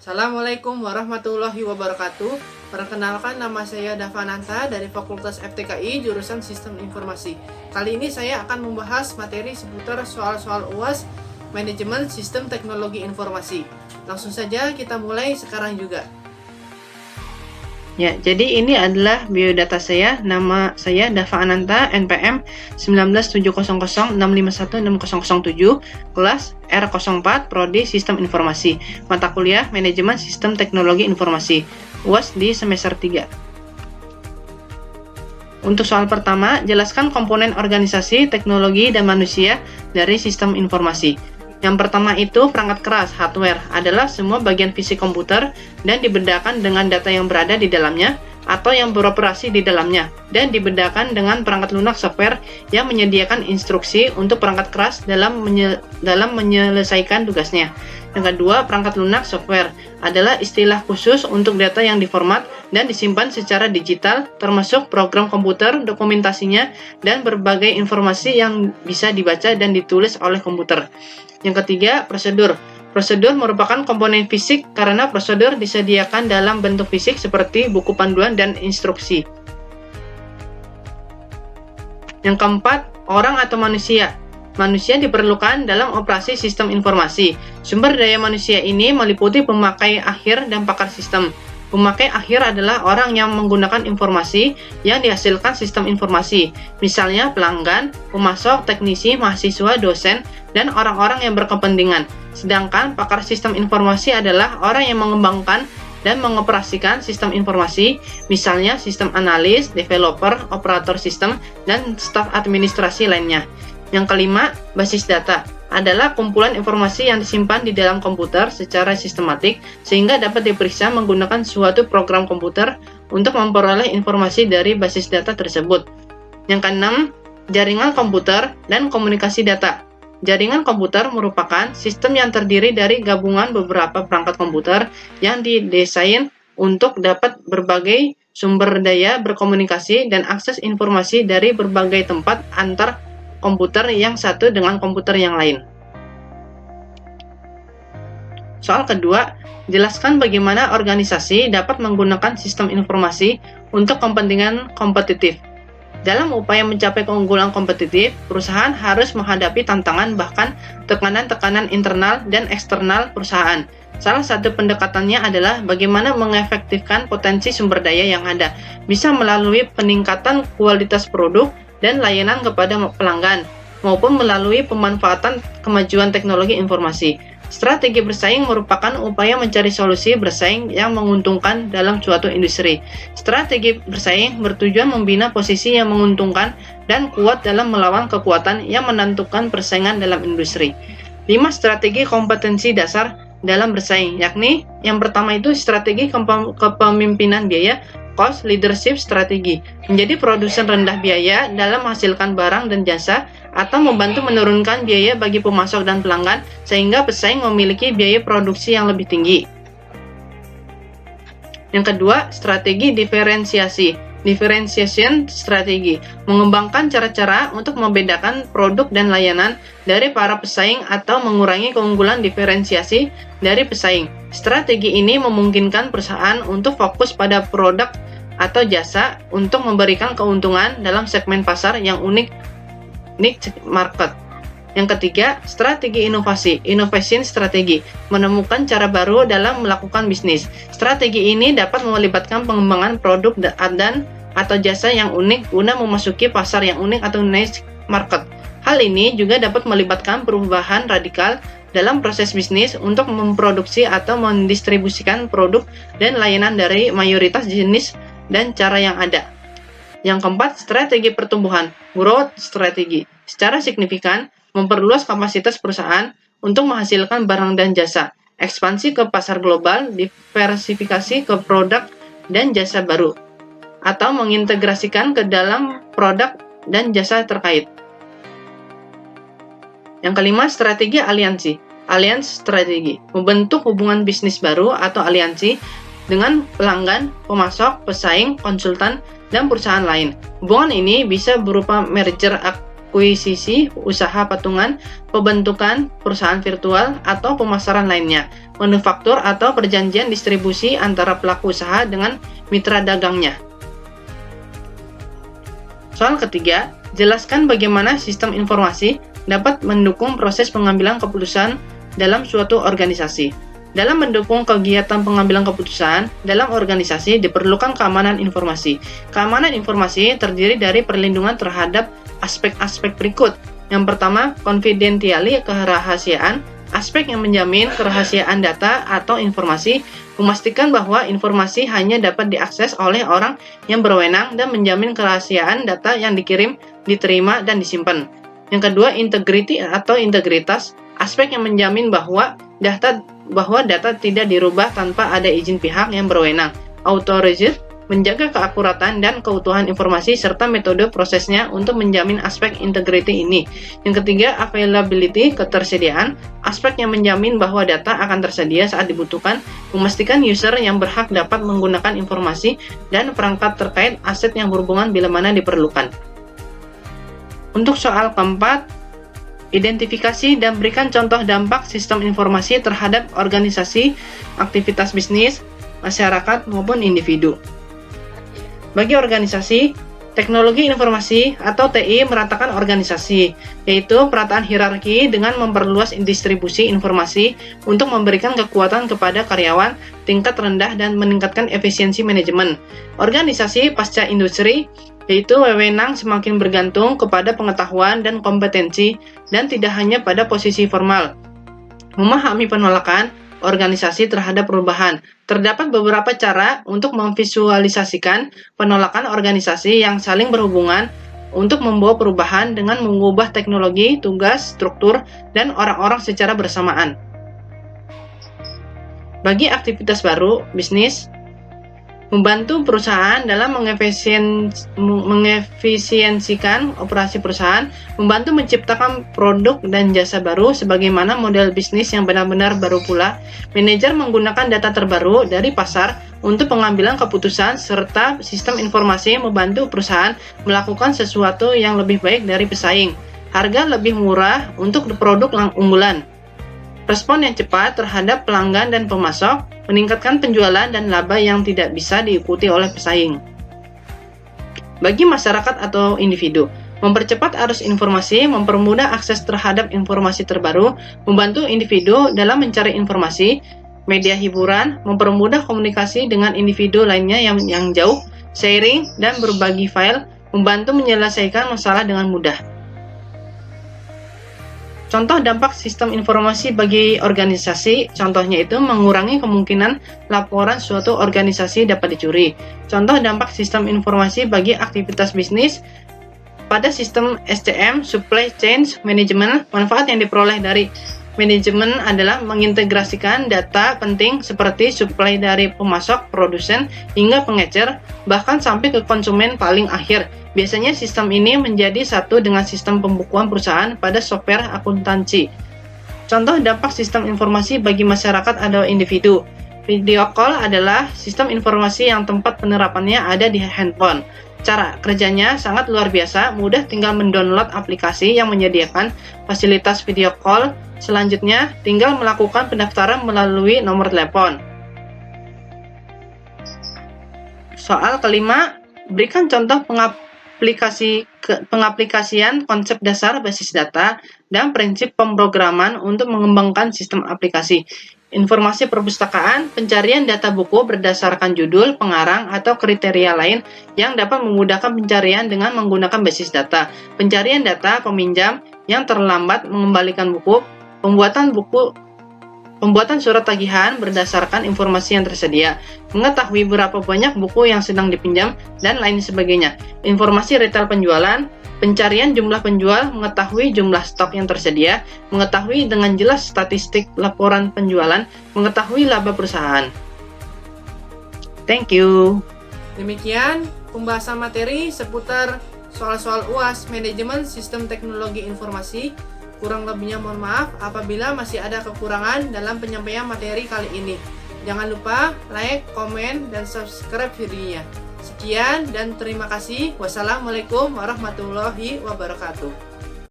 Assalamualaikum warahmatullahi wabarakatuh. Perkenalkan, nama saya Davananta dari Fakultas FTKI jurusan Sistem Informasi. Kali ini saya akan membahas materi seputar soal-soal UAS Manajemen Sistem Teknologi Informasi. Langsung saja kita mulai sekarang juga. Ya, jadi ini adalah biodata saya. Nama saya Davananta, NPM 19700651607, kelas R04, Prodi Sistem Informasi, mata kuliah Manajemen Sistem Teknologi Informasi, UAS di semester 3. Untuk soal pertama, jelaskan komponen organisasi, teknologi, dan manusia dari sistem informasi. Yang pertama itu perangkat keras, hardware, adalah semua bagian fisik komputer dan dibedakan dengan data yang berada di dalamnya atau yang beroperasi di dalamnya, dan dibedakan dengan perangkat lunak, software yang menyediakan instruksi untuk perangkat keras dalam menyelesaikan tugasnya. Yang kedua, perangkat lunak, software, adalah istilah khusus untuk data yang diformat dan disimpan secara digital, termasuk program komputer, dokumentasinya, dan berbagai informasi yang bisa dibaca dan ditulis oleh komputer. Yang ketiga, prosedur. Prosedur merupakan komponen fisik karena prosedur disediakan dalam bentuk fisik seperti buku panduan dan instruksi. Yang keempat, orang atau manusia. Manusia diperlukan dalam operasi sistem informasi. Sumber daya manusia ini meliputi pemakai akhir dan pakar sistem. Pemakai akhir adalah orang yang menggunakan informasi yang dihasilkan sistem informasi, misalnya pelanggan, pemasok, teknisi, mahasiswa, dosen, dan orang-orang yang berkepentingan. Sedangkan pakar sistem informasi adalah orang yang mengembangkan dan mengoperasikan sistem informasi, misalnya sistem analis, developer, operator sistem, dan staf administrasi lainnya. Yang kelima, basis data adalah kumpulan informasi yang disimpan di dalam komputer secara sistematik sehingga dapat diperiksa menggunakan suatu program komputer untuk memperoleh informasi dari basis data tersebut. Yang keenam, jaringan komputer dan komunikasi data. Jaringan komputer merupakan sistem yang terdiri dari gabungan beberapa perangkat komputer yang didesain untuk dapat berbagai sumber daya berkomunikasi dan akses informasi dari berbagai tempat antar komputer yang satu dengan komputer yang lain. Soal kedua, jelaskan bagaimana organisasi dapat menggunakan sistem informasi untuk kepentingan kompetitif. Dalam upaya mencapai keunggulan kompetitif, perusahaan harus menghadapi tantangan bahkan tekanan-tekanan internal dan eksternal perusahaan. Salah satu pendekatannya adalah bagaimana mengefektifkan potensi sumber daya yang ada, bisa melalui peningkatan kualitas produk dan layanan kepada pelanggan, maupun melalui pemanfaatan kemajuan teknologi informasi. Strategi bersaing merupakan upaya mencari solusi bersaing yang menguntungkan dalam suatu industri. Strategi bersaing bertujuan membina posisi yang menguntungkan dan kuat dalam melawan kekuatan yang menentukan persaingan dalam industri. 5 strategi kompetensi dasar dalam bersaing, yakni yang pertama itu strategi kepemimpinan biaya, cost leadership strategi, menjadi produsen rendah biaya dalam menghasilkan barang dan jasa atau membantu menurunkan biaya bagi pemasok dan pelanggan sehingga pesaing memiliki biaya produksi yang lebih tinggi. Yang kedua, strategi diferensiasi. Differentiation strategi, mengembangkan cara-cara untuk membedakan produk dan layanan dari para pesaing atau mengurangi keunggulan diferensiasi dari pesaing. Strategi ini memungkinkan perusahaan untuk fokus pada produk atau jasa untuk memberikan keuntungan dalam segmen pasar yang unik niche market. Yang ketiga, strategi inovasi, innovation strategi, menemukan cara baru dalam melakukan bisnis. Strategi ini dapat melibatkan pengembangan produk dan atau jasa yang unik guna memasuki pasar yang unik atau niche market. Hal ini juga dapat melibatkan perubahan radikal dalam proses bisnis untuk memproduksi atau mendistribusikan produk dan layanan dari mayoritas jenis dan cara yang ada. Yang keempat, strategi pertumbuhan, growth strategi, secara signifikan memperluas kapasitas perusahaan untuk menghasilkan barang dan jasa, ekspansi ke pasar global, diversifikasi ke produk dan jasa baru, atau mengintegrasikan ke dalam produk dan jasa terkait. Yang kelima, strategi aliansi, alliance strategi, membentuk hubungan bisnis baru atau aliansi dengan pelanggan, pemasok, pesaing, konsultan, dan perusahaan lain. Hubungan ini bisa berupa merger, akuisisi, usaha patungan, pembentukan perusahaan virtual, atau pemasaran lainnya. manufaktur, atau perjanjian distribusi antara pelaku usaha dengan mitra dagangnya. Soal ketiga, jelaskan bagaimana sistem informasi dapat mendukung proses pengambilan keputusan dalam suatu organisasi. Dalam mendukung kegiatan pengambilan keputusan dalam organisasi diperlukan keamanan informasi. Keamanan informasi terdiri dari perlindungan terhadap aspek-aspek berikut. Yang pertama, confidentiality, kerahasiaan, aspek yang menjamin kerahasiaan data atau informasi, memastikan bahwa informasi hanya dapat diakses oleh orang yang berwenang dan menjamin kerahasiaan data yang dikirim, diterima, dan disimpan. Yang kedua, integrity atau integritas, aspek yang menjamin bahwa data tidak dirubah tanpa ada izin pihak yang berwenang. Authority, menjaga keakuratan dan keutuhan informasi serta metode prosesnya untuk menjamin aspek integrity ini. Yang ketiga, availability, ketersediaan, aspek yang menjamin bahwa data akan tersedia saat dibutuhkan, memastikan user yang berhak dapat menggunakan informasi dan perangkat terkait aset yang berhubungan bila mana diperlukan. Untuk soal keempat, identifikasi dan berikan contoh dampak sistem informasi terhadap organisasi, aktivitas bisnis, masyarakat, maupun individu. Bagi organisasi, teknologi informasi atau TI meratakan organisasi, yaitu perataan hierarki dengan memperluas distribusi informasi untuk memberikan kekuatan kepada karyawan tingkat rendah dan meningkatkan efisiensi manajemen. Organisasi pasca industri, yaitu wewenang semakin bergantung kepada pengetahuan dan kompetensi dan tidak hanya pada posisi formal. Memahami penolakan organisasi terhadap perubahan. Terdapat beberapa cara untuk memvisualisasikan penolakan organisasi yang saling berhubungan untuk membawa perubahan dengan mengubah teknologi, tugas, struktur, dan orang-orang secara bersamaan. Bagi aktivitas baru, bisnis membantu perusahaan dalam mengefisiensikan operasi perusahaan, membantu menciptakan produk dan jasa baru sebagaimana model bisnis yang benar-benar baru pula. Manajer menggunakan data terbaru dari pasar untuk pengambilan keputusan serta sistem informasi membantu perusahaan melakukan sesuatu yang lebih baik dari pesaing. Harga lebih murah untuk produk unggulan. Respon yang cepat terhadap pelanggan dan pemasok, meningkatkan penjualan dan laba yang tidak bisa diikuti oleh pesaing. Bagi masyarakat atau individu, mempercepat arus informasi, mempermudah akses terhadap informasi terbaru, membantu individu dalam mencari informasi, media hiburan, mempermudah komunikasi dengan individu lainnya yang jauh, sharing, dan berbagi file, membantu menyelesaikan masalah dengan mudah. Contoh dampak sistem informasi bagi organisasi, contohnya itu mengurangi kemungkinan laporan suatu organisasi dapat dicuri. Contoh dampak sistem informasi bagi aktivitas bisnis, pada sistem SCM, Supply Chain Management, manfaat yang diperoleh dari manajemen adalah mengintegrasikan data penting seperti supply dari pemasok, produsen, hingga pengecer, bahkan sampai ke konsumen paling akhir. Biasanya sistem ini menjadi satu dengan sistem pembukuan perusahaan pada software akuntansi. Contoh dampak sistem informasi bagi masyarakat atau individu. Video call adalah sistem informasi yang tempat penerapannya ada di handphone. Cara kerjanya sangat luar biasa, mudah, tinggal mendownload aplikasi yang menyediakan fasilitas video call. Selanjutnya, tinggal melakukan pendaftaran melalui nomor telepon. Soal kelima, berikan contoh pengaplikasian konsep dasar basis data dan prinsip pemrograman untuk mengembangkan sistem aplikasi. Informasi perpustakaan, pencarian data buku berdasarkan judul, pengarang, atau kriteria lain yang dapat memudahkan pencarian dengan menggunakan basis data. Pencarian data peminjam yang terlambat mengembalikan buku, pembuatan surat tagihan berdasarkan informasi yang tersedia, mengetahui berapa banyak buku yang sedang dipinjam, dan lain sebagainya. Informasi retail penjualan, pencarian jumlah penjual, mengetahui jumlah stok yang tersedia, mengetahui dengan jelas statistik laporan penjualan, mengetahui laba perusahaan. Thank you. Demikian pembahasan materi seputar soal-soal UAS Manajemen Sistem Teknologi Informasi. Kurang lebihnya mohon maaf apabila masih ada kekurangan dalam penyampaian materi kali ini. Jangan lupa like, komen, dan subscribe videonya. Sekian dan terima kasih. Wassalamualaikum warahmatullahi wabarakatuh.